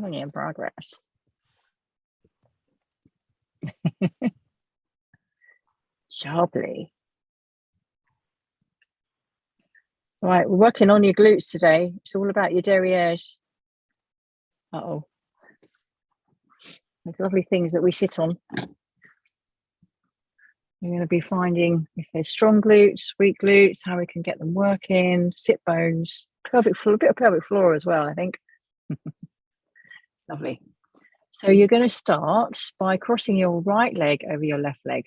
Only in progress. Sharply. All right, we're working on your glutes today. It's all about your derrieres. Uh-oh. Those lovely things that we sit on. We're going to be finding if there's strong glutes, weak glutes, how we can get them working, sit bones, pelvic floor, a bit of pelvic floor as well, I think. Lovely. So you're going to start by crossing your right leg over your left leg.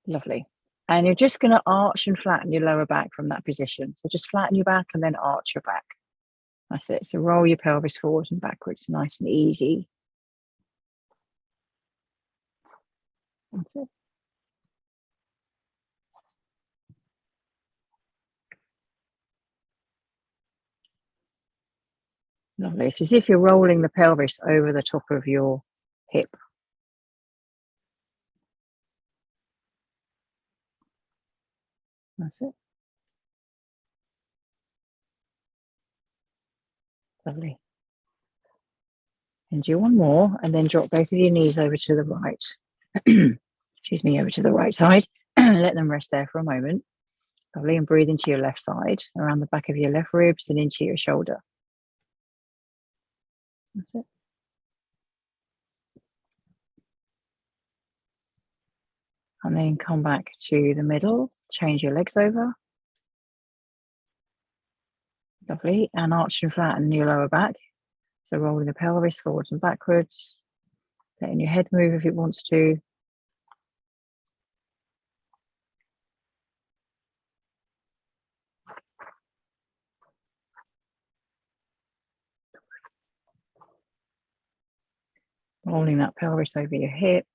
Lovely. And you're just going to arch and flatten your lower back from that position. So just flatten your back and then arch your back. That's it. So roll your pelvis forwards and backwards, nice and easy. That's it. Lovely. It's as if you're rolling the pelvis over the top of your hip. That's it. Lovely. And do one more, and then drop both of your knees over to the right. Excuse me, over to the right side. Let them rest there for a moment. Lovely. And breathe into your left side, around the back of your left ribs and into your shoulder. That's it. And then come back to the middle, change your legs over. Lovely. And arch and flatten your lower back. So rolling the pelvis forwards and backwards. Letting your head move if it wants to. Rolling that pelvis over your hip.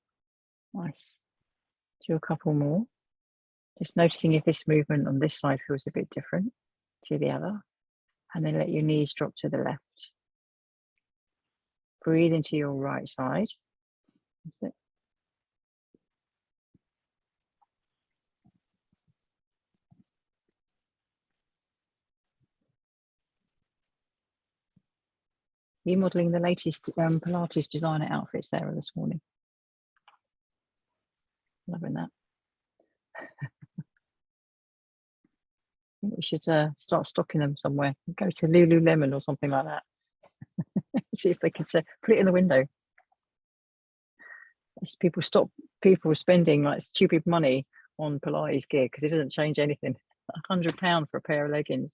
Nice. Do a couple more. Just noticing if this movement on this side feels a bit different to the other. And then let your knees drop to the left. Breathe into your right side. That's it. You're modelling the latest Pilates designer outfits there this morning. Loving that. I think we should start stocking them somewhere. Go to Lululemon or something like that. See if they can put it in the window. As people stop people spending like stupid money on Pilates gear because it doesn't change anything. £100 for a pair of leggings.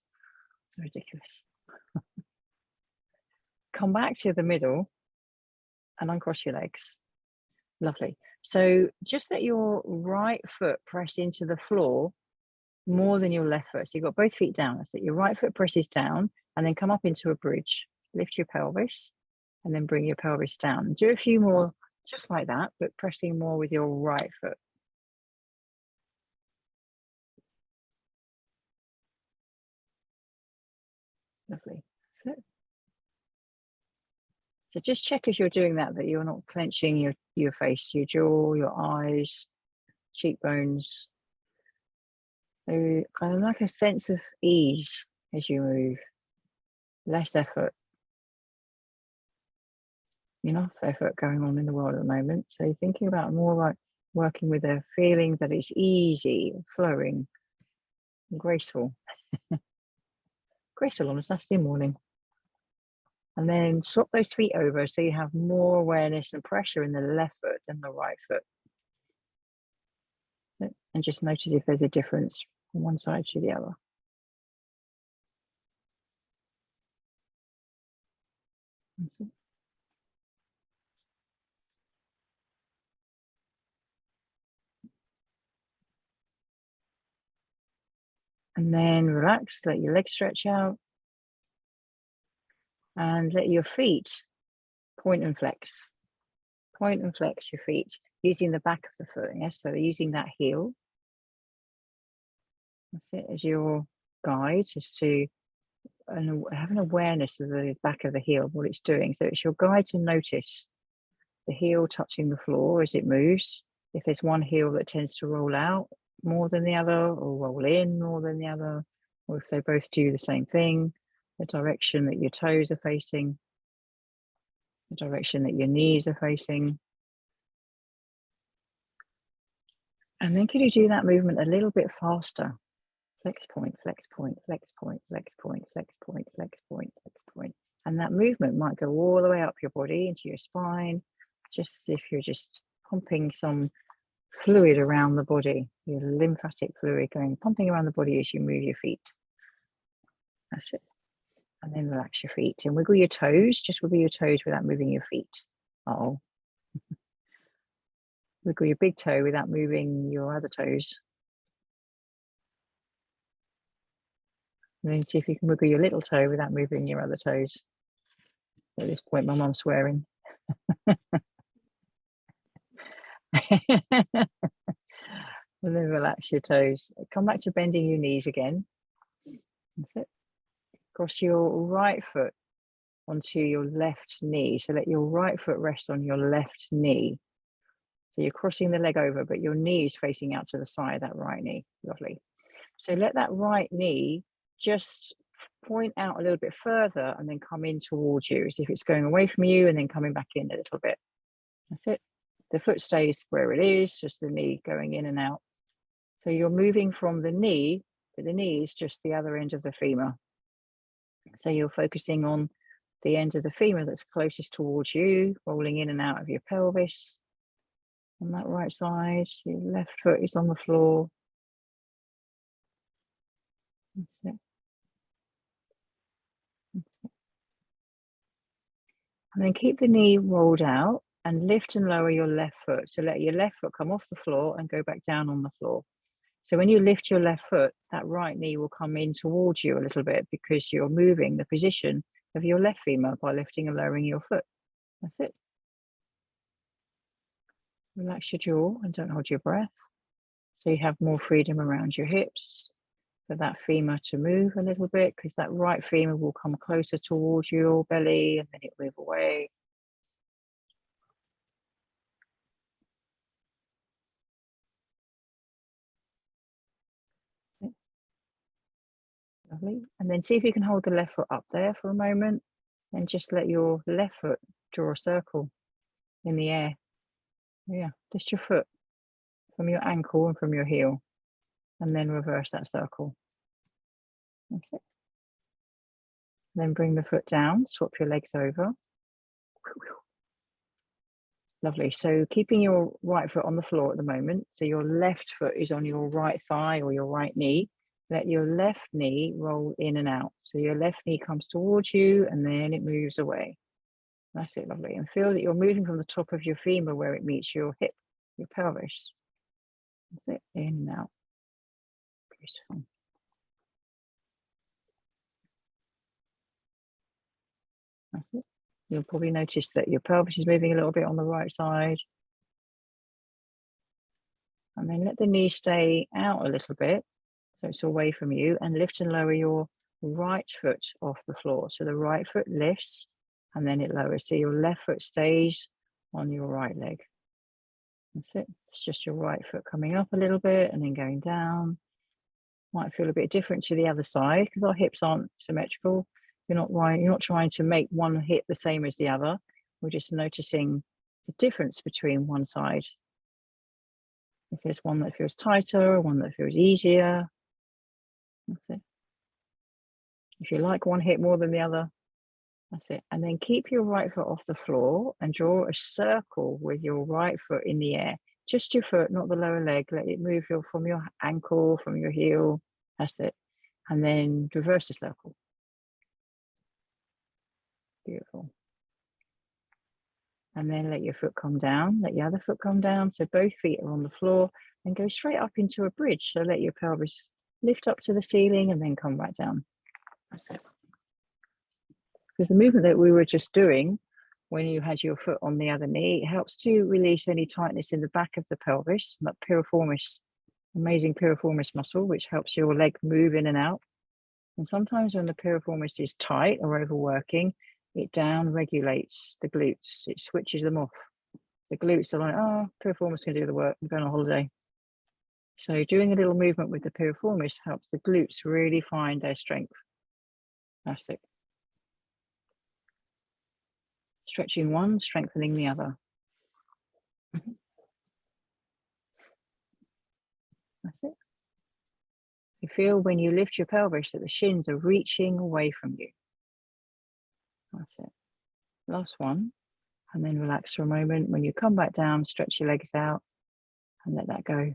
It's ridiculous. Come back to the middle and uncross your legs. Lovely. So just let your right foot press into the floor more than your left foot. So you've got both feet down. That's it. Your right foot presses down and then come up into a bridge. Lift your pelvis and then bring your pelvis down. Do a few more just like that, but pressing more with your right foot. Lovely. That's it. So just check as you're doing that you're not clenching your face, your jaw, your eyes, cheekbones. So kind of like a sense of ease as you move. Less effort. Enough effort going on in the world at the moment. So you're thinking about more like working with a feeling that it's easy, flowing, and graceful. Graceful on a Saturday morning. And then swap those feet over so you have more awareness and pressure in the left foot than the right foot. And just notice if there's a difference from one side to the other. And then relax, let your legs stretch out. And let your feet point and flex. Point and flex your feet using the back of the foot. Yes, so using that heel. That's it as your guide, just to have an awareness of the back of the heel, what it's doing. So it's your guide to notice the heel touching the floor as it moves. If there's one heel that tends to roll out more than the other, or roll in more than the other, or if they both do the same thing, the direction that your toes are facing, the direction that your knees are facing. And then could you do that movement a little bit faster? Flex point, flex point, flex point, flex point, flex point, flex point, flex point. And that movement might go all the way up your body into your spine, just as if you're just pumping some fluid around the body, your lymphatic fluid pumping around the body as you move your feet. That's it. And then relax your feet and wiggle your toes. Just wiggle your toes without moving your feet. Oh. Wiggle your big toe without moving your other toes. And then see if you can wiggle your little toe without moving your other toes. At this point, my mum's swearing. And then relax your toes. Come back to bending your knees again. That's it. Cross your right foot onto your left knee. So let your right foot rest on your left knee. So you're crossing the leg over, but your knee is facing out to the side, that right knee. Lovely. So let that right knee just point out a little bit further and then come in towards you as if it's going away from you and then coming back in a little bit. That's it. The foot stays where it is, just the knee going in and out. So you're moving from the knee, but the knee is just the other end of the femur. So you're focusing on the end of the femur that's closest towards you, rolling in and out of your pelvis. On that right side, your left foot is on the floor. That's it. That's it. And then keep the knee rolled out and lift and lower your left foot. So let your left foot come off the floor and go back down on the floor. So when you lift your left foot, that right knee will come in towards you a little bit because you're moving the position of your left femur by lifting and lowering your foot. That's it. Relax your jaw and don't hold your breath. So you have more freedom around your hips for that femur to move a little bit, because that right femur will come closer towards your belly and then it will move away. Lovely. And then see if you can hold the left foot up there for a moment and just let your left foot draw a circle in the air. Yeah, just your foot from your ankle and from your heel, and then reverse that circle. That's it. Then bring the foot down, swap your legs over. Lovely. So keeping your right foot on the floor at the moment. So your left foot is on your right thigh or your right knee. Let your left knee roll in and out. So your left knee comes towards you and then it moves away. That's it, lovely. And feel that you're moving from the top of your femur where it meets your hip, your pelvis. That's it, in and out. Beautiful. That's it. You'll probably notice that your pelvis is moving a little bit on the right side. And then let the knee stay out a little bit, so it's away from you, and lift and lower your right foot off the floor. So the right foot lifts and then it lowers. So your left foot stays on your right leg. That's it. It's just your right foot coming up a little bit and then going down. Might feel a bit different to the other side because our hips aren't symmetrical. You're not trying to make one hip the same as the other. We're just noticing the difference between one side. If there's one that feels tighter, one that feels easier. That's it. If you like one hip more than the other, that's it. And then keep your right foot off the floor and draw a circle with your right foot in the air. Just your foot, not the lower leg. Let it move from your ankle, from your heel. That's it. And then reverse the circle. Beautiful. And then let your foot come down. Let your other foot come down. So both feet are on the floor and go straight up into a bridge. So let your pelvis lift up to the ceiling and then come back down. That's it. Because the movement that we were just doing when you had your foot on the other knee, it helps to release any tightness in the back of the pelvis, that piriformis, amazing piriformis muscle, which helps your leg move in and out. And sometimes when the piriformis is tight or overworking, it down regulates the glutes. It switches them off. The glutes are like, oh, piriformis can do the work. I'm going on holiday. So doing a little movement with the piriformis helps the glutes really find their strength. That's it. Stretching one, strengthening the other. That's it. You feel when you lift your pelvis that the shins are reaching away from you. That's it. Last one. And then relax for a moment. When you come back down, stretch your legs out and let that go.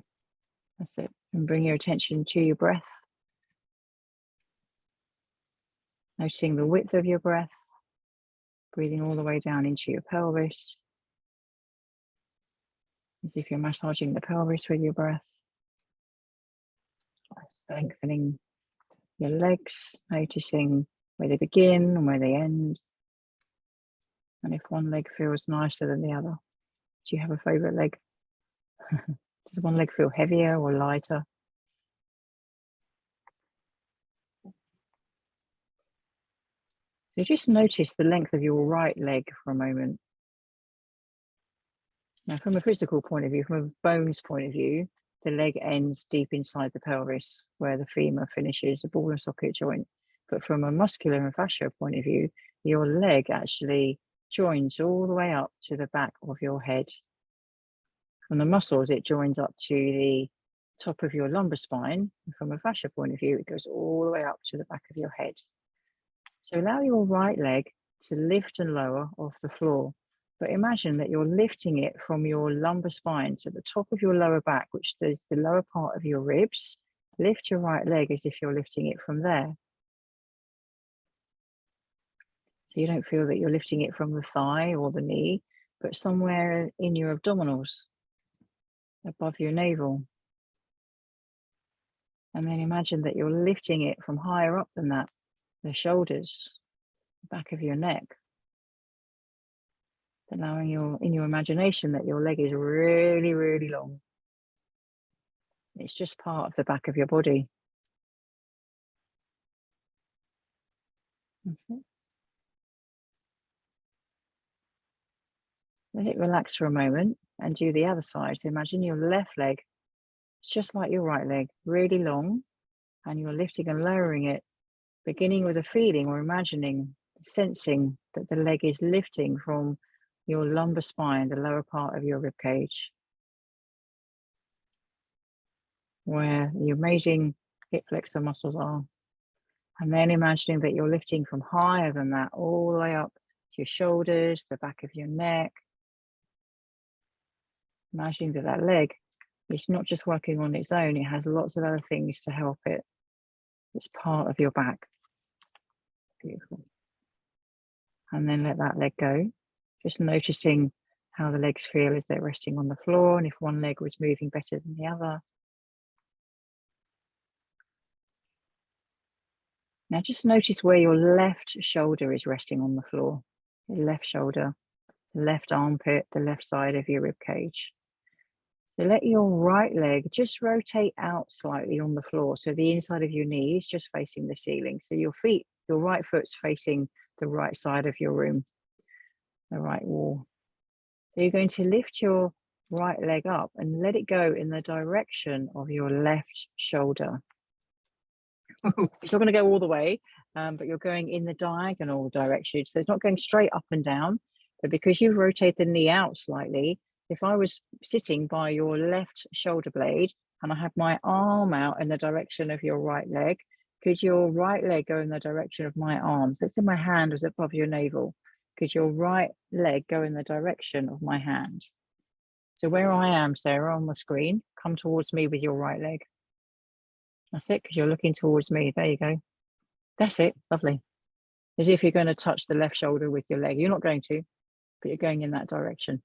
That's it. And bring your attention to your breath. Noticing the width of your breath. Breathing all the way down into your pelvis. As if you're massaging the pelvis with your breath. Strengthening your legs, noticing where they begin and where they end. And if one leg feels nicer than the other, do you have a favorite leg? Does one leg feel heavier or lighter? So just notice the length of your right leg for a moment. Now, from a physical point of view, from a bones point of view, the leg ends deep inside the pelvis where the femur finishes, the ball and socket joint. But from a muscular and fascia point of view, your leg actually joins all the way up to the back of your head. From the muscles, it joins up to the top of your lumbar spine. And from a fascia point of view, it goes all the way up to the back of your head. So allow your right leg to lift and lower off the floor. But imagine that you're lifting it from your lumbar spine to the top of your lower back, which is the lower part of your ribs. Lift your right leg as if you're lifting it from there. So you don't feel that you're lifting it from the thigh or the knee, but somewhere in your abdominals, above your navel. And then imagine that you're lifting it from higher up than that, the shoulders, the back of your neck. Allowing in your imagination that your leg is really, really long. It's just part of the back of your body. That's it. Let it relax for a moment and do the other side. So imagine your left leg, it's just like your right leg, really long, and you're lifting and lowering it, beginning with a feeling or imagining, sensing that the leg is lifting from your lumbar spine, the lower part of your rib cage, where the amazing hip flexor muscles are. And then imagining that you're lifting from higher than that, all the way up to your shoulders, the back of your neck. Imagining that that leg is not just working on its own, it has lots of other things to help it. It's part of your back. Beautiful. And then let that leg go. Just noticing how the legs feel as they're resting on the floor, and if one leg was moving better than the other. Now just notice where your left shoulder is resting on the floor. The left shoulder, the left armpit, the left side of your rib cage. So let your right leg just rotate out slightly on the floor. So the inside of your knee is just facing the ceiling. So your right foot's facing the right side of your room, the right wall. So you're going to lift your right leg up and let it go in the direction of your left shoulder. It's not going to go all the way, but you're going in the diagonal direction. So it's not going straight up and down, but because you rotate the knee out slightly, if I was sitting by your left shoulder blade and I had my arm out in the direction of your right leg, could your right leg go in the direction of my arm? So let's say my hand was above your navel. Could your right leg go in the direction of my hand? So where I am, Sarah, on the screen, come towards me with your right leg. That's it, because you're looking towards me. There you go. That's it. Lovely. As if you're going to touch the left shoulder with your leg. You're not going to, but you're going in that direction.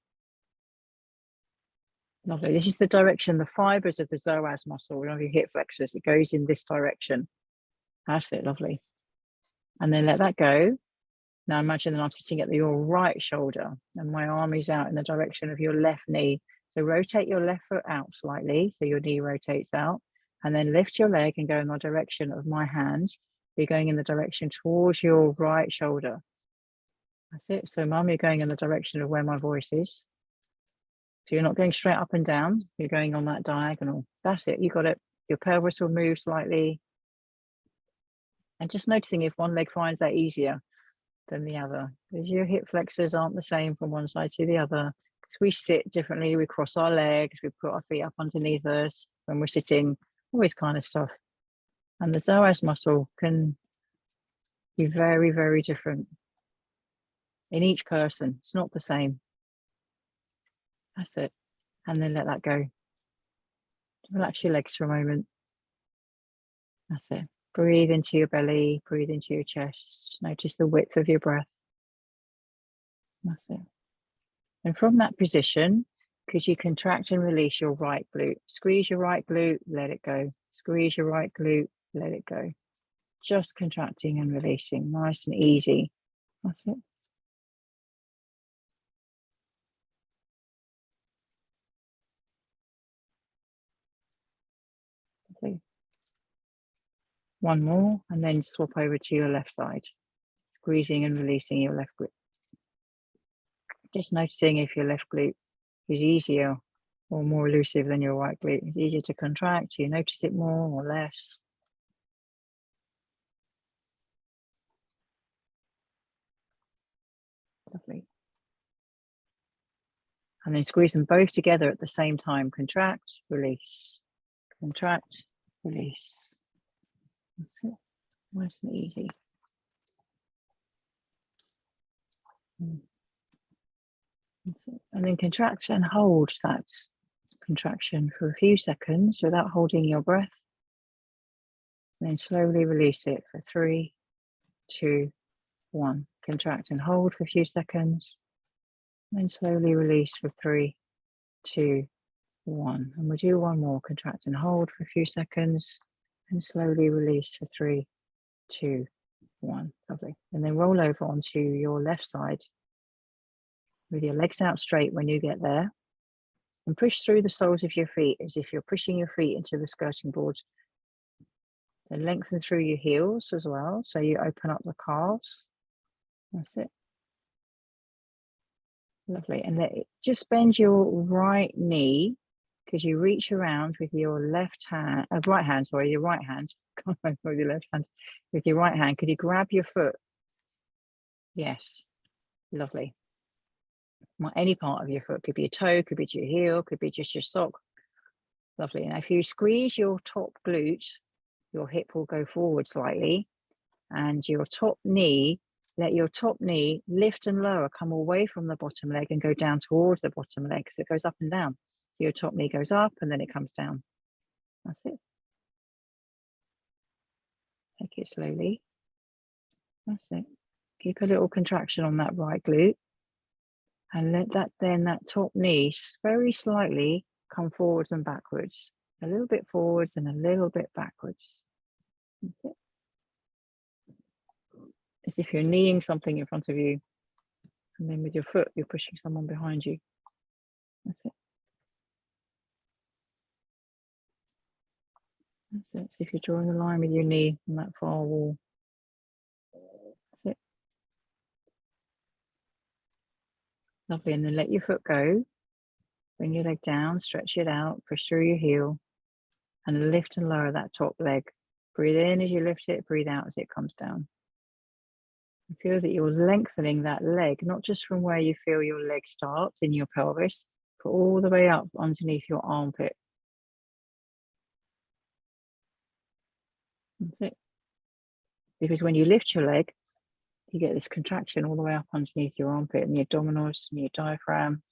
Lovely. This is the direction, the fibers of the psoas muscle, of your hip flexors. It goes in this direction. That's it. Lovely. And then let that go. Now imagine that I'm sitting at your right shoulder and my arm is out in the direction of your left knee. So rotate your left foot out slightly so your knee rotates out, and then lift your leg and go in the direction of my hand. You're going in the direction towards your right shoulder. That's it. So mum, you're going in the direction of where my voice is. So you're not going straight up and down, you're going on that diagonal. That's it, you got it. Your pelvis will move slightly. And just noticing if one leg finds that easier than the other, because your hip flexors aren't the same from one side to the other. Because we sit differently, we cross our legs, we put our feet up underneath us when we're sitting, all this kind of stuff. And the psoas muscle can be very, very different in each person. It's not the same. That's it. And then let that go. Relax your legs for a moment. That's it. Breathe into your belly, breathe into your chest. Notice the width of your breath. That's it. And from that position, could you contract and release your right glute? Squeeze your right glute, let it go. Squeeze your right glute, let it go. Just contracting and releasing, nice and easy. That's it. Okay. One more, and then swap over to your left side. Squeezing and releasing your left glute. Just noticing if your left glute is easier or more elusive than your right glute. It's easier to contract. You notice it more or less. Lovely. And then squeeze them both together at the same time. Contract, release. Contract, release. That's it. Nice and easy. And then contract and hold that contraction for a few seconds without holding your breath. And then slowly release it for 3, 2, 1. Contract and hold for a few seconds. And then slowly release for 3, 2, 1. And we'll do one more. Contract and hold for a few seconds. And slowly release for 3, 2, 1. Lovely. And then roll over onto your left side with your legs out straight when you get there. And push through the soles of your feet as if you're pushing your feet into the skirting board. And lengthen through your heels as well. So you open up the calves. That's it. Lovely. And let it, just bend your right knee, because you reach around with your left hand, right hand, sorry, your right hand. Can't remember with your left hand. With your right hand, could you grab your foot? Yes. Lovely. Any part of your foot, could be a toe, could be your heel, could be just your sock. Lovely. Now if you squeeze your top glute, your hip will go forward slightly, and your top knee, let your top knee lift and lower, come away from the bottom leg and go down towards the bottom leg. So it goes up and down. Your top knee goes up and then it comes down. That's it. Take it slowly. That's it. Keep a little contraction on that right glute. And let that top knee very slightly come forwards and backwards. A little bit forwards and a little bit backwards. That's it. As if you're kneeing something in front of you. And then with your foot, you're pushing someone behind you. That's it. That's it. So if you're drawing a line with your knee on that far wall. That's it. Lovely. And then let your foot go. Bring your leg down, stretch it out, push through your heel, and lift and lower that top leg. Breathe in as you lift it, breathe out as it comes down. And feel that you're lengthening that leg, not just from where you feel your leg starts in your pelvis, but all the way up underneath your armpit. That's it. Because when you lift your leg, you get this contraction all the way up underneath your armpit and your abdominals and your diaphragm,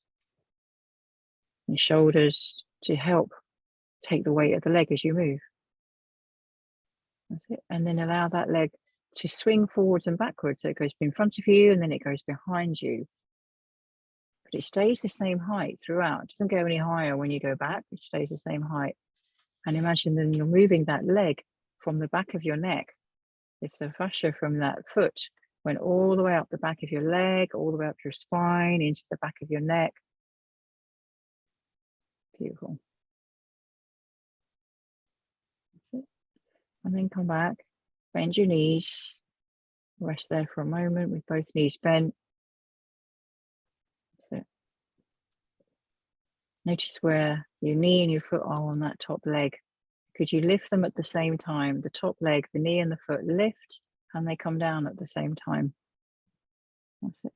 your shoulders, to help take the weight of the leg as you move. That's it. And then allow that leg to swing forwards and backwards. So it goes in front of you and then it goes behind you. But it stays the same height throughout. It doesn't go any higher when you go back. It stays the same height. And imagine then you're moving that leg from the back of your neck. If the fascia from that foot went all the way up the back of your leg, all the way up your spine, into the back of your neck. Beautiful. That's it. And then come back, bend your knees, rest there for a moment with both knees bent. That's it. Notice where your knee and your foot are on that top leg. Could you lift them at the same time? The top leg, the knee and the foot lift, and they come down at the same time. That's it.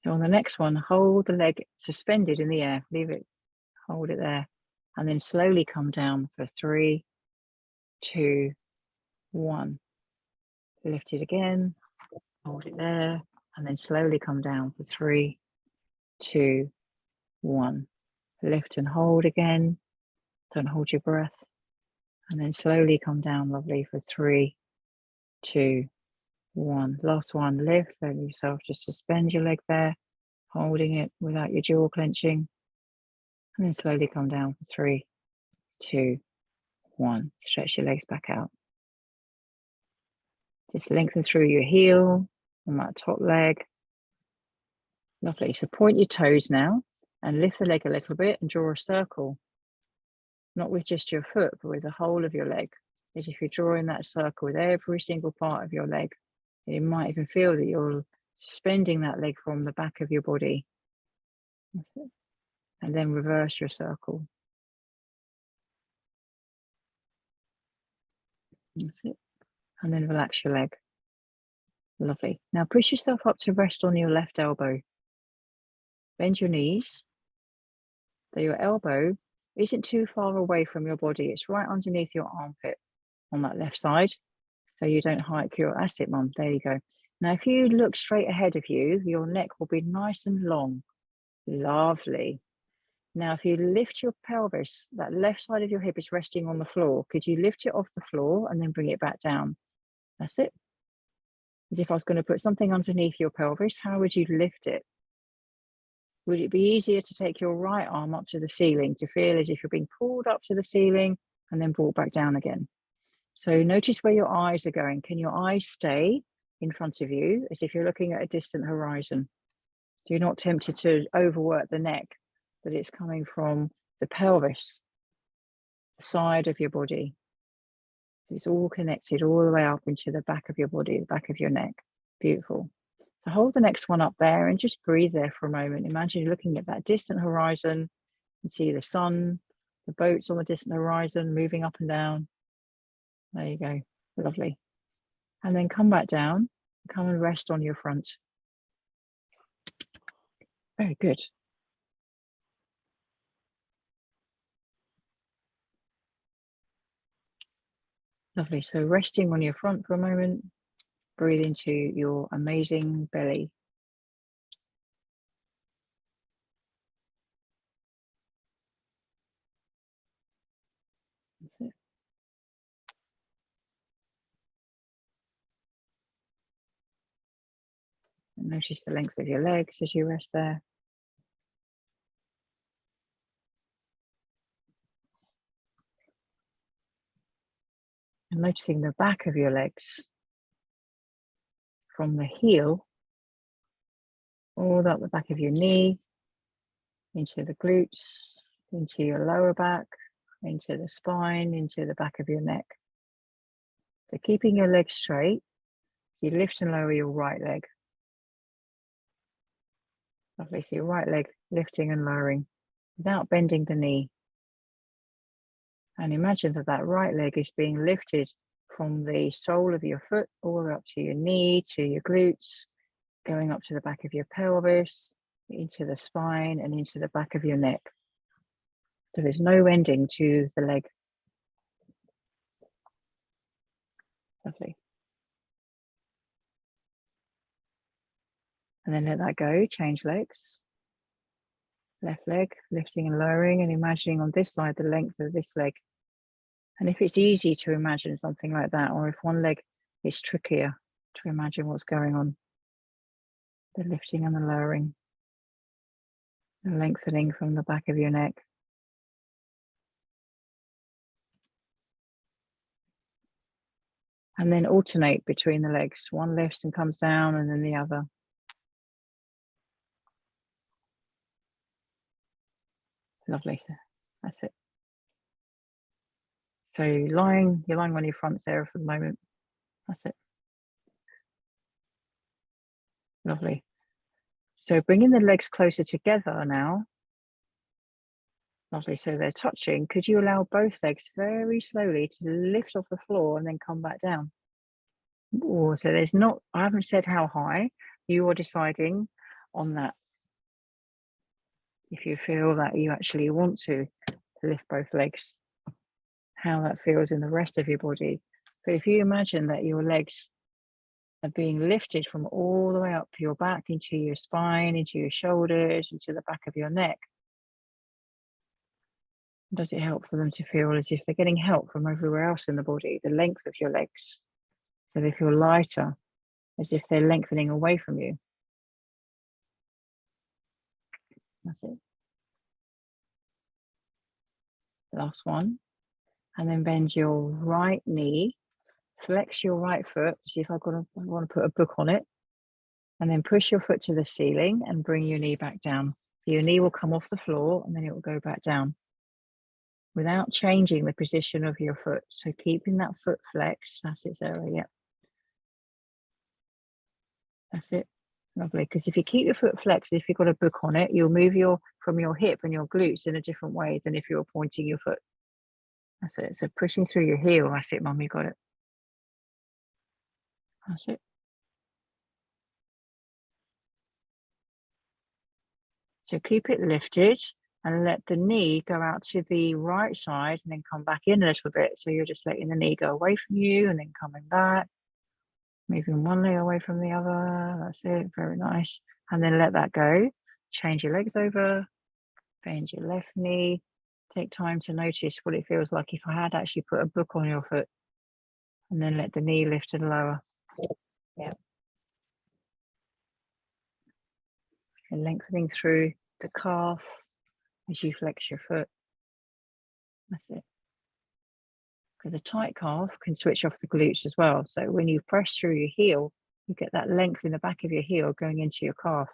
So on the next one, hold the leg suspended in the air. Leave it, hold it there, and then slowly come down for 3, 2, 1. Lift it again, hold it there, and then slowly come down for 3, 2, 1. Lift and hold again. Don't hold your breath. And then slowly come down, lovely, for 3, 2, 1. Last one, lift. Let yourself just suspend your leg there, holding it without your jaw clenching. And then slowly come down for 3, 2, 1. Stretch your legs back out. Just lengthen through your heel on that top leg. Lovely. So point your toes now and lift the leg a little bit and draw a circle. Not with just your foot, but with the whole of your leg. As if you're drawing that circle with every single part of your leg. And you might even feel that you're suspending that leg from the back of your body. That's it. And then reverse your circle. That's it. And then relax your leg. Lovely. Now push yourself up to rest on your left elbow. Bend your knees. So your elbow isn't too far away from your body. It's right underneath your armpit on that left side. So you don't hike your, that's it, Mum. There you go. Now, if you look straight ahead of you, your neck will be nice and long. Lovely. Now, if you lift your pelvis, that left side of your hip is resting on the floor. Could you lift it off the floor and then bring it back down? That's it. As if I was going to put something underneath your pelvis, how would you lift it? Would it be easier to take your right arm up to the ceiling to feel as if you're being pulled up to the ceiling and then brought back down again? So notice where your eyes are going. Can your eyes stay in front of you as if you're looking at a distant horizon? You're not tempted to overwork the neck, but it's coming from the pelvis, the side of your body. So it's all connected all the way up into the back of your body, the back of your neck. Beautiful. So hold the next one up there and just breathe there for a moment. Imagine you're looking at that distant horizon and see the sun, the boats on the distant horizon moving up and down. There you go. Lovely. And then come back down, come and rest on your front. Very good. Lovely. So resting on your front for a moment, breathe into your amazing belly. That's it. And notice the length of your legs as you rest there. And noticing the back of your legs from the heel all up the back of your knee, into the glutes, into your lower back, into the spine, into the back of your neck. So keeping your legs straight, you lift and lower your right leg. Lovely, so your right leg lifting and lowering without bending the knee. And imagine that that right leg is being lifted from the sole of your foot all the way up to your knee, to your glutes, going up to the back of your pelvis, into the spine and into the back of your neck. So there's no ending to the leg. Lovely. And then let that go, change legs. Left leg, lifting and lowering, and imagining on this side the length of this leg. And if it's easy to imagine something like that, or if one leg is trickier to imagine what's going on, the lifting and the lowering, the lengthening from the back of your neck. And then alternate between the legs. One lifts and comes down, and then the other. Lovely. That's it. So you're lying on your front there for the moment. That's it. Lovely. So bringing the legs closer together now. Lovely. So they're touching. Could you allow both legs very slowly to lift off the floor and then come back down? Ooh, so there's not, I haven't said how high. You are deciding on that. If you feel that you actually want to lift both legs, how that feels in the rest of your body. But if you imagine that your legs are being lifted from all the way up your back into your spine, into your shoulders, into the back of your neck, does it help for them to feel as if they're getting help from everywhere else in the body, the length of your legs? So they feel lighter, as if they're lengthening away from you. That's it. Last one. And then bend your right knee, flex your right foot. See if I want to put a book on it. And then push your foot to the ceiling and bring your knee back down. So your knee will come off the floor and then it will go back down without changing the position of your foot. So keeping that foot flexed. That's it, Sarah. Yep. That's it. Lovely. Because if you keep your foot flexed, if you've got a book on it, you'll move from your hip and your glutes in a different way than if you're pointing your foot. That's it. So pushing through your heel. That's it, Mum. You got it. That's it. So keep it lifted and let the knee go out to the right side and then come back in a little bit. So you're just letting the knee go away from you and then coming back, moving one leg away from the other. That's it. Very nice. And then let that go. Change your legs over, bend your left knee. Take time to notice what it feels like if I had actually put a book on your foot, and then let the knee lift and lower. Yeah. And lengthening through the calf as you flex your foot. That's it. Because a tight calf can switch off the glutes as well. So when you press through your heel, you get that length in the back of your heel going into your calf,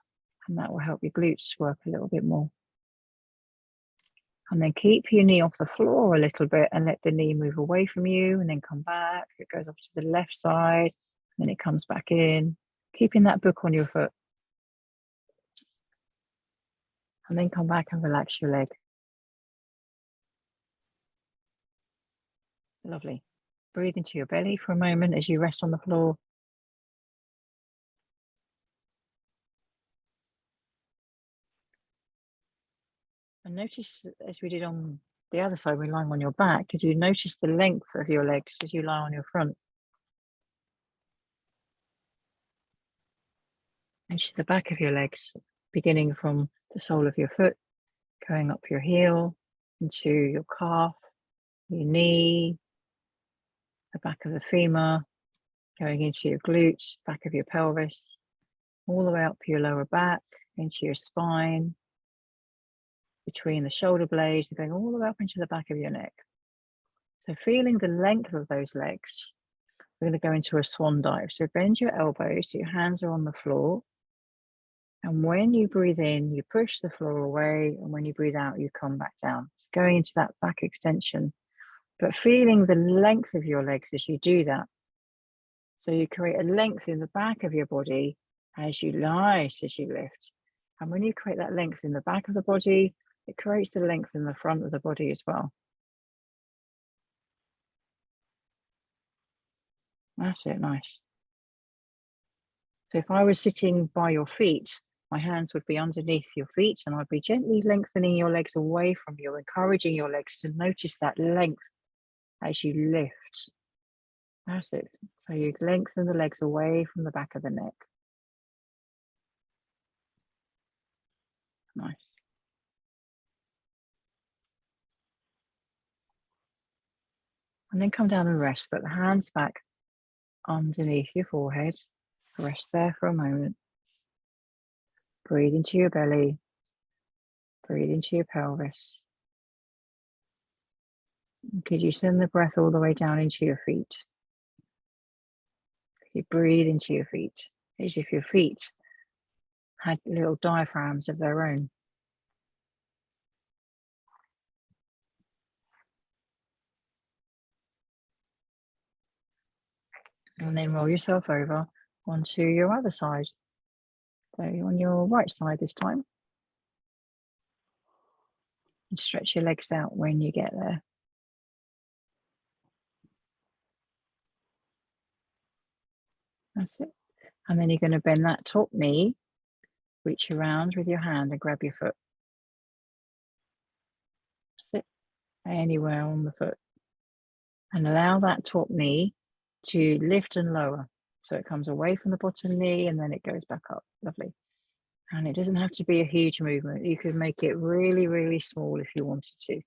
and that will help your glutes work a little bit more. And then keep your knee off the floor a little bit and let the knee move away from you and then come back. It goes off to the left side, and then it comes back in, keeping that book on your foot. And then come back and relax your leg. Lovely. Breathe into your belly for a moment as you rest on the floor. And notice, as we did on the other side, we're lying on your back, did you notice the length of your legs as you lie on your front? Notice the back of your legs, beginning from the sole of your foot, going up your heel, into your calf, your knee, the back of the femur, going into your glutes, back of your pelvis, all the way up your lower back, into your spine, between the shoulder blades, and going all the way up into the back of your neck. So feeling the length of those legs, we're going to go into a swan dive. So bend your elbows, so your hands are on the floor. And when you breathe in, you push the floor away. And when you breathe out, you come back down. Going into that back extension, but feeling the length of your legs as you do that. So you create a length in the back of your body as you lie, as you lift. And when you create that length in the back of the body, it creates the length in the front of the body as well. That's it, nice. So if I was sitting by your feet, my hands would be underneath your feet and I'd be gently lengthening your legs away from you, encouraging your legs to notice that length as you lift. That's it. So you lengthen the legs away from the back of the neck. Nice. And then come down and rest, put the hands back underneath your forehead. Rest there for a moment. Breathe into your belly. Breathe into your pelvis. Could you send the breath all the way down into your feet? Could you breathe into your feet as if your feet had little diaphragms of their own? And then roll yourself over onto your other side. So on your right side this time. And stretch your legs out when you get there. That's it. And then you're going to bend that top knee, reach around with your hand and grab your foot. That's it. Anywhere on the foot. And allow that top knee to lift and lower. So it comes away from the bottom knee and then it goes back up. Lovely. And it doesn't have to be a huge movement. You could make it really, really small if you wanted to.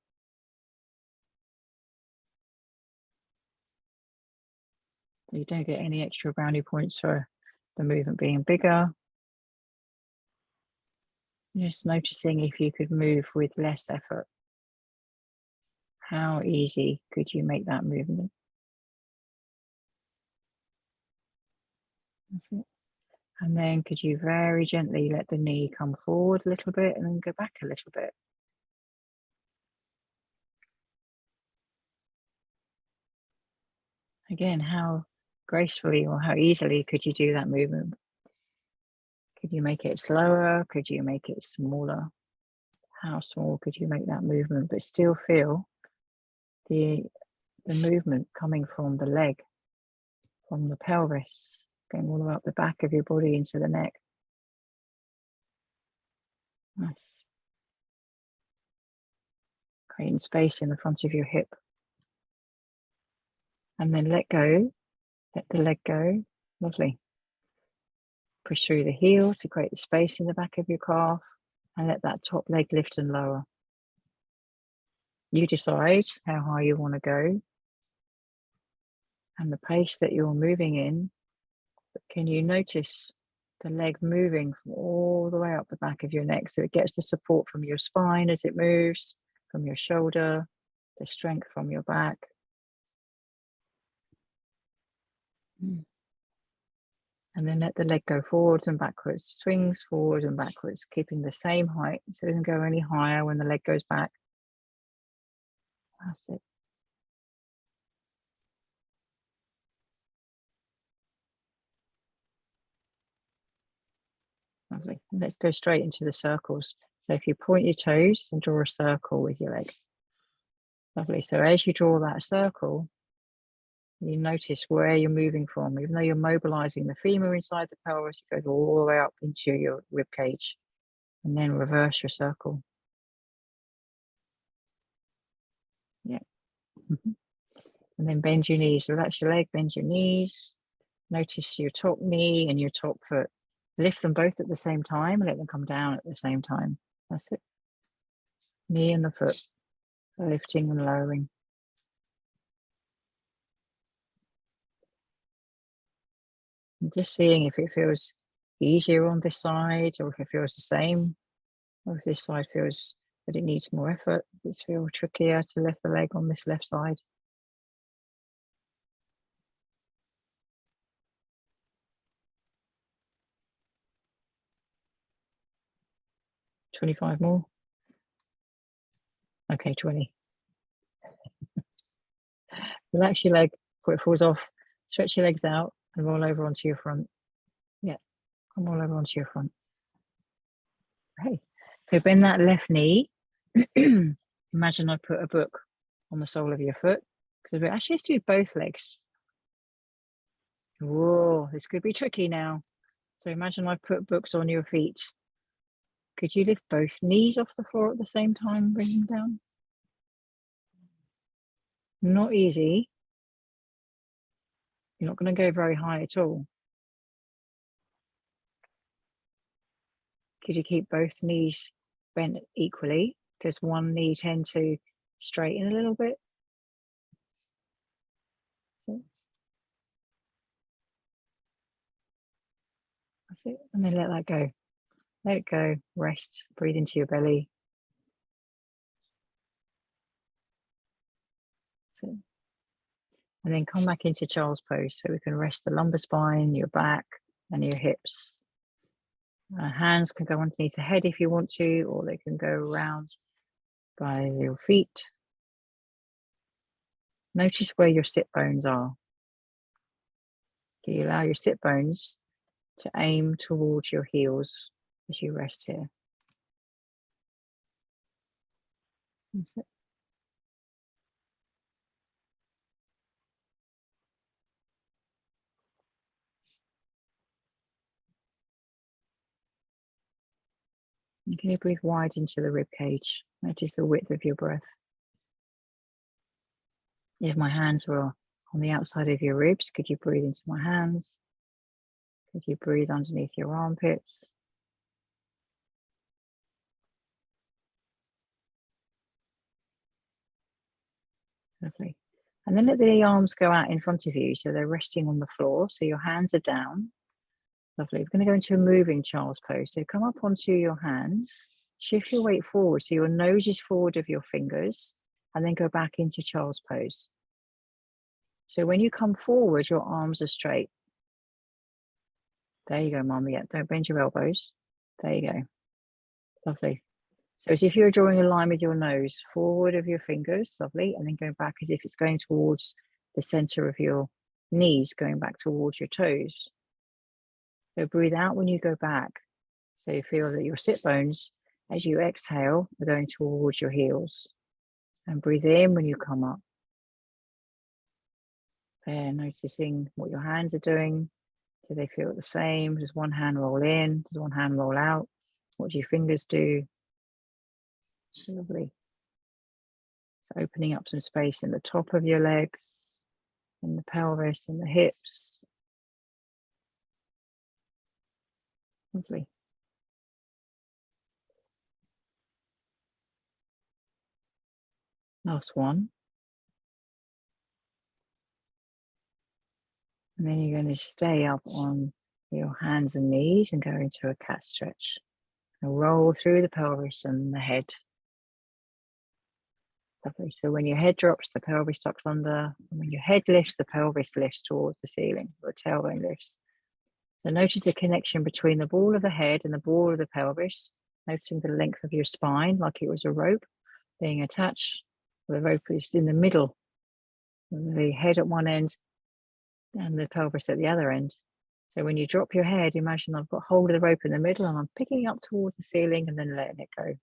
So you don't get any extra brownie points for the movement being bigger. Just noticing if you could move with less effort. How easy could you make that movement? That's it. And then could you very gently let the knee come forward a little bit and then go back a little bit. Again, how gracefully or how easily could you do that movement? Could you make it slower? Could you make it smaller? How small could you make that movement, but still feel the movement coming from the leg, from the pelvis, going all the way up the back of your body into the neck. Nice. Creating space in the front of your hip. And then let go, let the leg go. Lovely. Push through the heel to create the space in the back of your calf and let that top leg lift and lower. You decide how high you want to go and the pace that you're moving in. But can you notice the leg moving from all the way up the back of your neck so it gets the support from your spine as it moves, from your shoulder, the strength from your back. And then let the leg go forwards and backwards, swings forward and backwards, keeping the same height so it doesn't go any higher when the leg goes back. That's it. Lovely. And let's go straight into the circles. So if you point your toes and draw a circle with your leg. Lovely. So as you draw that circle, you notice where you're moving from. Even though you're mobilizing the femur inside the pelvis, it goes all the way up into your rib cage. And then reverse your circle. Yeah. And then bend your knees. Relax your leg, bend your knees. Notice your top knee and your top foot. Lift them both at the same time and let them come down at the same time. That's it. Knee and the foot, lifting and lowering. And just seeing if it feels easier on this side or if it feels the same, or if this side feels that it needs more effort. It's feel trickier to lift the leg on this left side. $25 more. Okay, 20. Relax your leg before it falls off. Stretch your legs out and roll over onto your front. Yeah, come roll over onto your front. Okay, so bend that left knee. Imagine I put a book on the sole of your foot. Because actually, let's do both legs. Whoa, this could be tricky now. So imagine I put books on your feet. Could you lift both knees off the floor at the same time, bring them down? Not easy. You're not going to go very high at all. Could you keep both knees bent equally? Does one knee tend to straighten a little bit? So, that's it. And then let that go. Let it go. Rest. Breathe into your belly. That's it. And then come back into child's pose so we can rest the lumbar spine, your back, and your hips. Hands can go underneath the head if you want to, or they can go around by your feet. Notice where your sit bones are. Do you allow your sit bones to aim towards your heels as you rest here? That's it. And can you breathe wide into the rib cage? Notice the width of your breath. If my hands were on the outside of your ribs, could you breathe into my hands? Could you breathe underneath your armpits? Lovely. And then let the arms go out in front of you so they're resting on the floor. So your hands are down. Lovely. We're going to go into a moving child's pose. So come up onto your hands, shift your weight forward so your nose is forward of your fingers, and then go back into child's pose. So when you come forward, your arms are straight. There you go, Mum. Yeah, don't bend your elbows. There you go. Lovely. So as if you're drawing a line with your nose, forward of your fingers, lovely, and then going back as if it's going towards the center of your knees, going back towards your toes. So breathe out when you go back. So you feel that your sit bones, as you exhale, are going towards your heels. And breathe in when you come up. There, noticing what your hands are doing. Do they feel the same? Does one hand roll in? Does one hand roll out? What do your fingers do? Lovely. So opening up some space in the top of your legs, in the pelvis, in the hips. Lovely. Last one. And then you're going to stay up on your hands and knees and go into a cat stretch. And roll through the pelvis and the head. Lovely. So when your head drops, the pelvis tucks under. And when your head lifts, the pelvis lifts towards the ceiling. The tailbone lifts. So notice the connection between the ball of the head and the ball of the pelvis. Noticing the length of your spine like it was a rope being attached. The rope is in the middle. The head at one end and the pelvis at the other end. So when you drop your head, imagine I've got hold of the rope in the middle and I'm picking up towards the ceiling and then letting it go.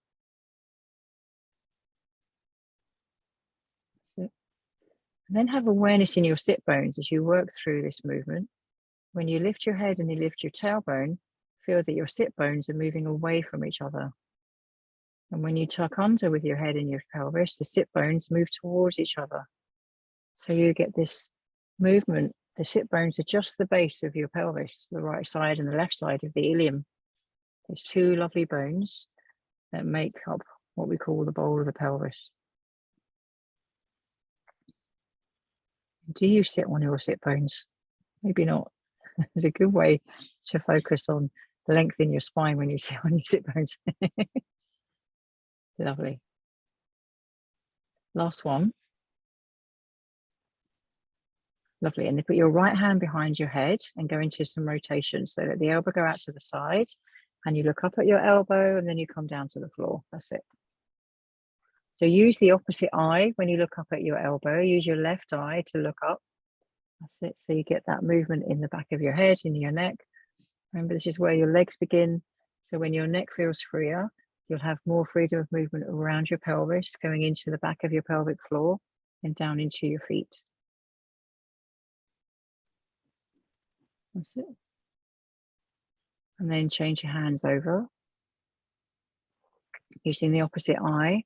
And then have awareness in your sit bones as you work through this movement. When you lift your head and you lift your tailbone, feel that your sit bones are moving away from each other. And when you tuck under with your head and your pelvis, the sit bones move towards each other. So you get this movement. The sit bones are just the base of your pelvis, the right side and the left side of the ilium. There's two lovely bones that make up what we call the bowl of the pelvis. Do you sit on your sit bones? Maybe not. It's a good way to focus on the length in your spine when you sit on your sit bones. Lovely. Last one. Lovely. And then put your right hand behind your head and go into some rotation. So let the elbow go out to the side and you look up at your elbow and then you come down to the floor. That's it. So use the opposite eye when you look up at your elbow. Use your left eye to look up. That's it. So you get that movement in the back of your head, in your neck. Remember, this is where your legs begin. So when your neck feels freer, you'll have more freedom of movement around your pelvis, going into the back of your pelvic floor and down into your feet. That's it. And then change your hands over, using the opposite eye.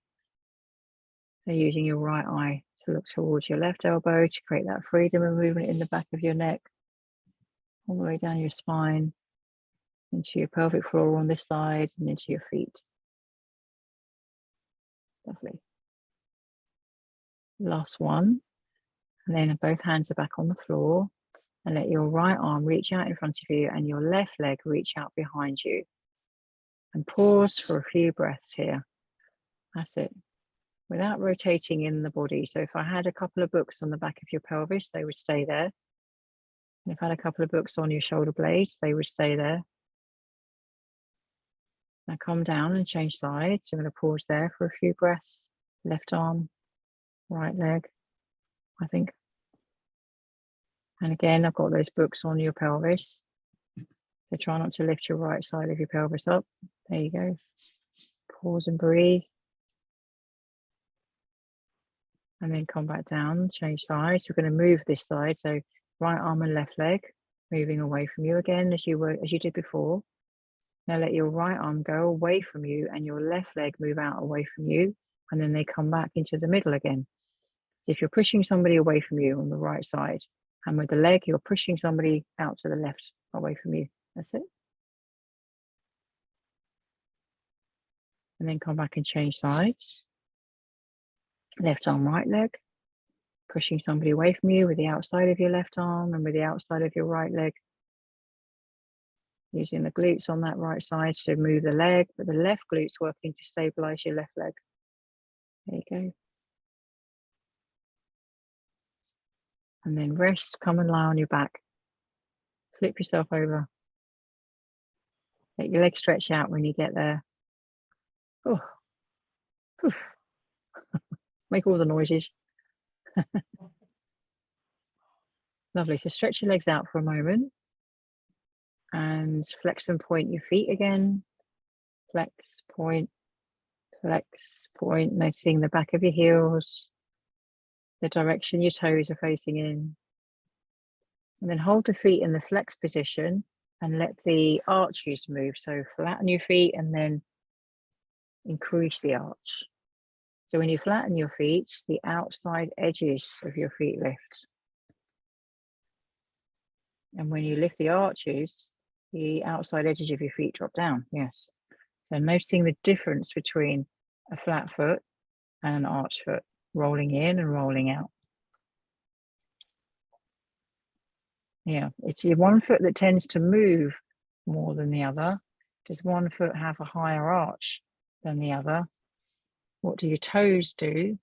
So using your right eye to look towards your left elbow to create that freedom of movement in the back of your neck, all the way down your spine, into your pelvic floor on this side and into your feet. Lovely. Last one. And then both hands are back on the floor. And let your right arm reach out in front of you and your left leg reach out behind you. And pause for a few breaths here. That's it. Without rotating in the body. So if I had a couple of books on the back of your pelvis, they would stay there. And if I had a couple of books on your shoulder blades, they would stay there. Now come down and change sides. I'm going to pause there for a few breaths. Left arm, right leg, I think. And again, I've got those books on your pelvis. So try not to lift your right side of your pelvis up. There you go. Pause and breathe. And then come back down, change sides. We're going to move this side. So right arm and left leg moving away from you again as you did before. Now let your right arm go away from you and your left leg move out away from you. And then they come back into the middle again. So if you're pushing somebody away from you on the right side, and with the leg, you're pushing somebody out to the left away from you. That's it. And then come back and change sides. Left arm, right leg. Pushing somebody away from you with the outside of your left arm and with the outside of your right leg. Using the glutes on that right side to move the leg, but the left glute's working to stabilize your left leg. There you go. And then rest, come and lie on your back. Flip yourself over. Let your legs stretch out when you get there. Oh, poof. Make all the noises. Lovely. So stretch your legs out for a moment and flex and point your feet again. Flex, point, noticing the back of your heels, the direction your toes are facing in. And then hold the feet in the flex position and let the arches move. So flatten your feet and then increase the arch. So when you flatten your feet, the outside edges of your feet lift. And when you lift the arches, the outside edges of your feet drop down. Yes. So noticing the difference between a flat foot and an arch foot, rolling in and rolling out. Yeah, it's your one foot that tends to move more than the other. Does one foot have a higher arch than the other? What do your toes do?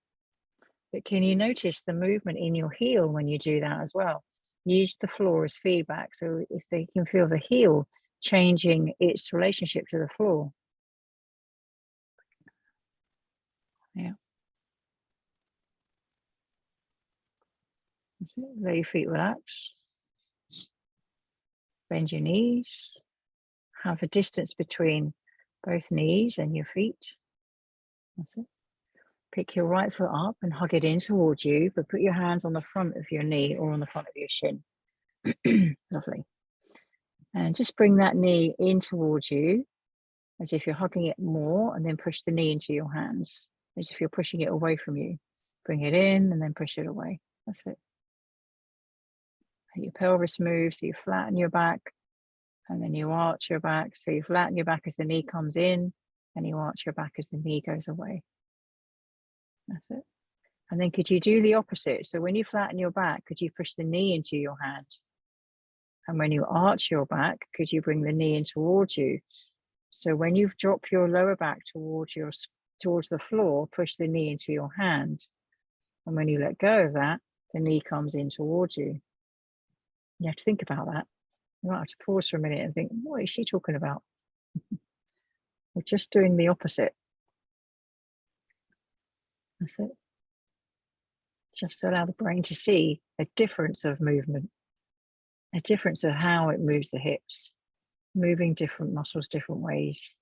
But can you notice the movement in your heel when you do that as well? Use the floor as feedback. So if they can feel the heel changing its relationship to the floor. Yeah. That's it. Let your feet relax. Bend your knees. Have a distance between both knees and your feet. That's it. Pick your right foot up and hug it in towards you, but put your hands on the front of your knee or on the front of your shin. Lovely. And just bring that knee in towards you as if you're hugging it more, and then push the knee into your hands as if you're pushing it away from you. Bring it in and then push it away. That's it. Your pelvis moves, so you flatten your back and then you arch your back. So you flatten your back as the knee comes in and you arch your back as the knee goes away. That's it. And then could you do the opposite? So when you flatten your back, could you push the knee into your hand? And when you arch your back, could you bring the knee in towards you? So when you drop your lower back towards the floor, push the knee into your hand. And when you let go of that, the knee comes in towards you. You have to think about that. You might have to pause for a minute and think, what is she talking about? We're just doing the opposite. That's it. Just to allow the brain to see a difference of movement, a difference of how it moves the hips, moving different muscles different ways.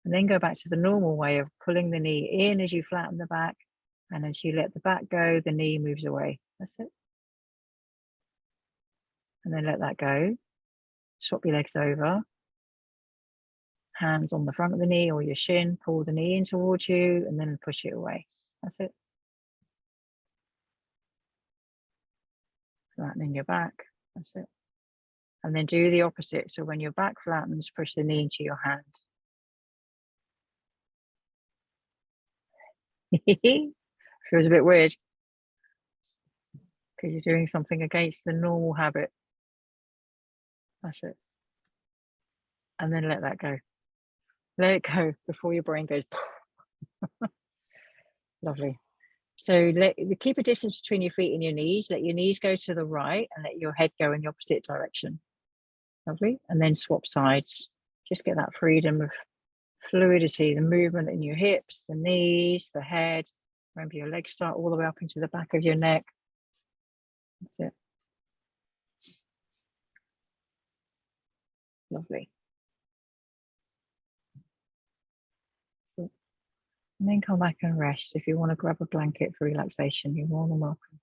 And then go back to the normal way of pulling the knee in as you flatten the back. And as you let the back go, the knee moves away. That's it. And then let that go. Swap your legs over. Hands on the front of the knee or your shin. Pull the knee in towards you and then push it away. That's it. Flattening your back. That's it. And then do the opposite. So when your back flattens, push the knee into your hand. Feels a bit weird because you're doing something against the normal habit. That's it. And then let that go. Let it go before your brain goes. Lovely. So keep a distance between your feet and your knees. Let your knees go to the right and let your head go in the opposite direction. Lovely. And then swap sides. Just get that freedom of fluidity, the movement in your hips, the knees, the head. Remember, your legs start all the way up into the back of your neck. That's it. Lovely. So And then come back and rest. If you want to grab a blanket for relaxation, you're more than welcome.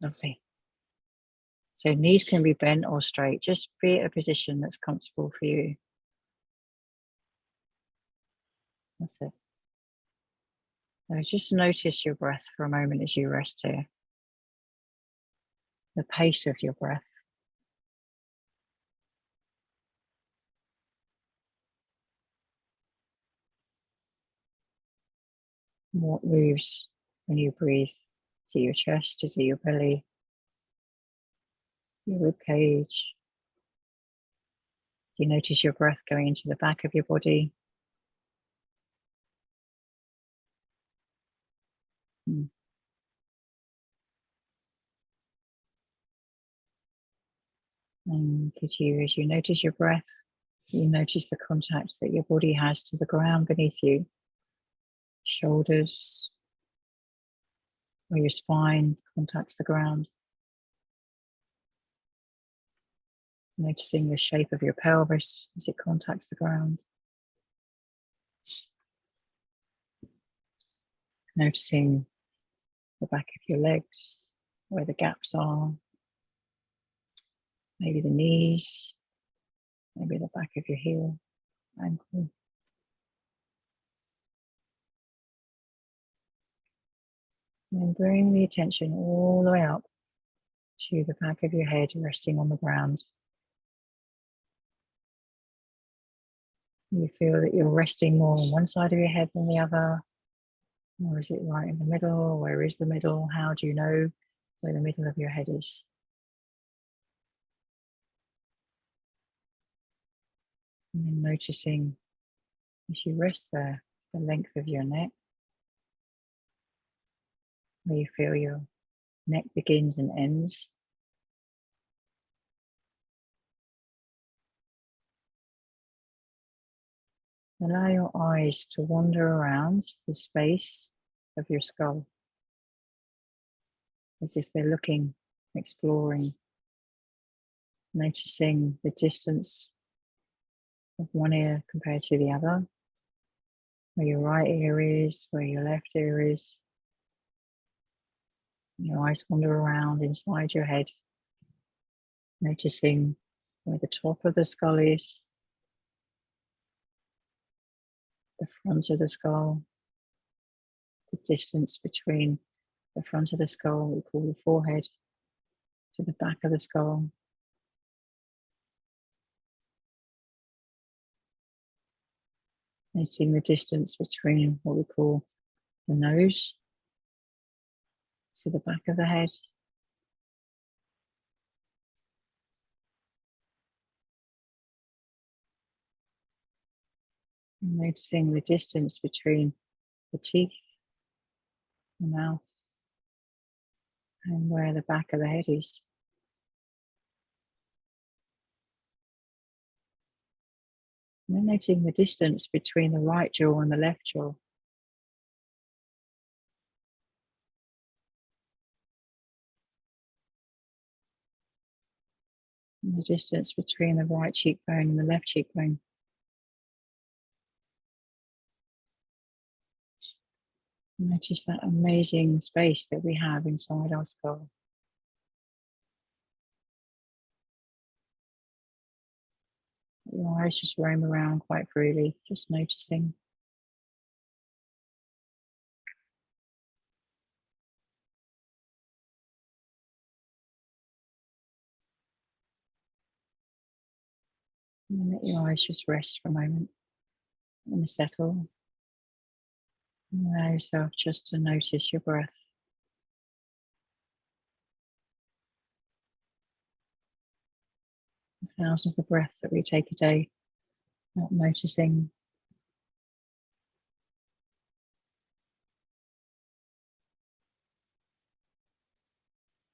Lovely. So knees can be bent or straight. Just be at a position that's comfortable for you. That's it. So just notice your breath for a moment as you rest here. The pace of your breath. What moves when you breathe? Is it your chest? Is it your belly? Your rib cage? Do you notice your breath going into the back of your body? And could you, as you notice your breath, you notice the contact that your body has to the ground beneath you, shoulders, or your spine contacts the ground. Noticing the shape of your pelvis as it contacts the ground. Noticing the back of your legs, where the gaps are, maybe the knees, maybe the back of your heel, ankle. And then bring the attention all the way up to the back of your head, resting on the ground. You feel that you're resting more on one side of your head than the other, or is it right in the middle? Where is the middle? How do you know where the middle of your head is? And then noticing as you rest there, the length of your neck, where you feel your neck begins and ends. Allow your eyes to wander around the space of your skull, as if they're looking, exploring, noticing the distance of one ear compared to the other, where your right ear is, where your left ear is. Your eyes wander around inside your head, noticing where the top of the skull is, the front of the skull, the distance between the front of the skull, we call the forehead, to the back of the skull. Noticing the distance between what we call the nose to the back of the head. And noticing the distance between the teeth, the mouth, and where the back of the head is. And then noticing the distance between the right jaw and the left jaw. And the distance between the right cheekbone and the left cheekbone. Notice that amazing space that we have inside our skull. Your eyes just roam around quite freely, just noticing. And let your eyes just rest for a moment and settle. And allow yourself just to notice your breath. The thousands of breaths that we take a day, not noticing.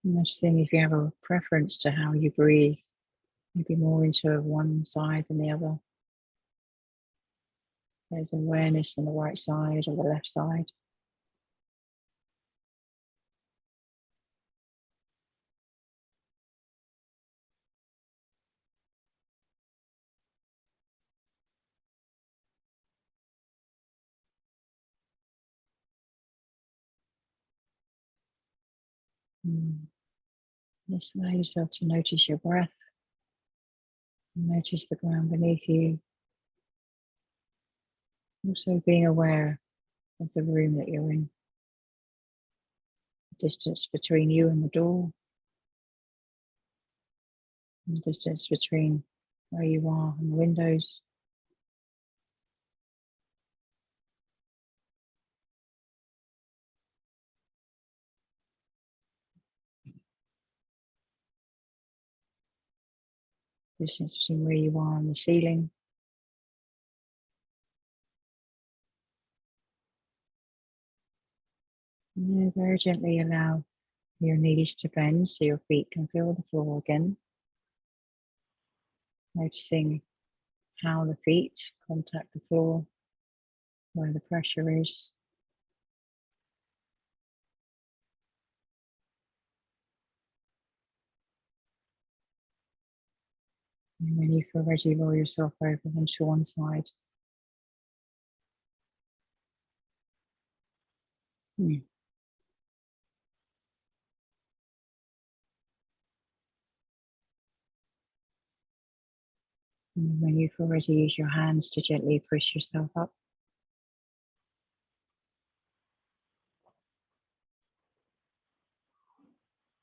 Noticing if you have a preference to how you breathe, maybe more into one side than the other. There's awareness on the right side or the left side. Just allow yourself to notice your breath. Notice the ground beneath you. Also being aware of the room that you're in. The distance between you and the door. And the distance between where you are and the windows. Distance between where you are and the ceiling. And then very gently allow your knees to bend so your feet can feel the floor again. Noticing how the feet contact the floor, where the pressure is. And when you feel ready, roll yourself over onto one side. And when you feel ready, use your hands to gently push yourself up.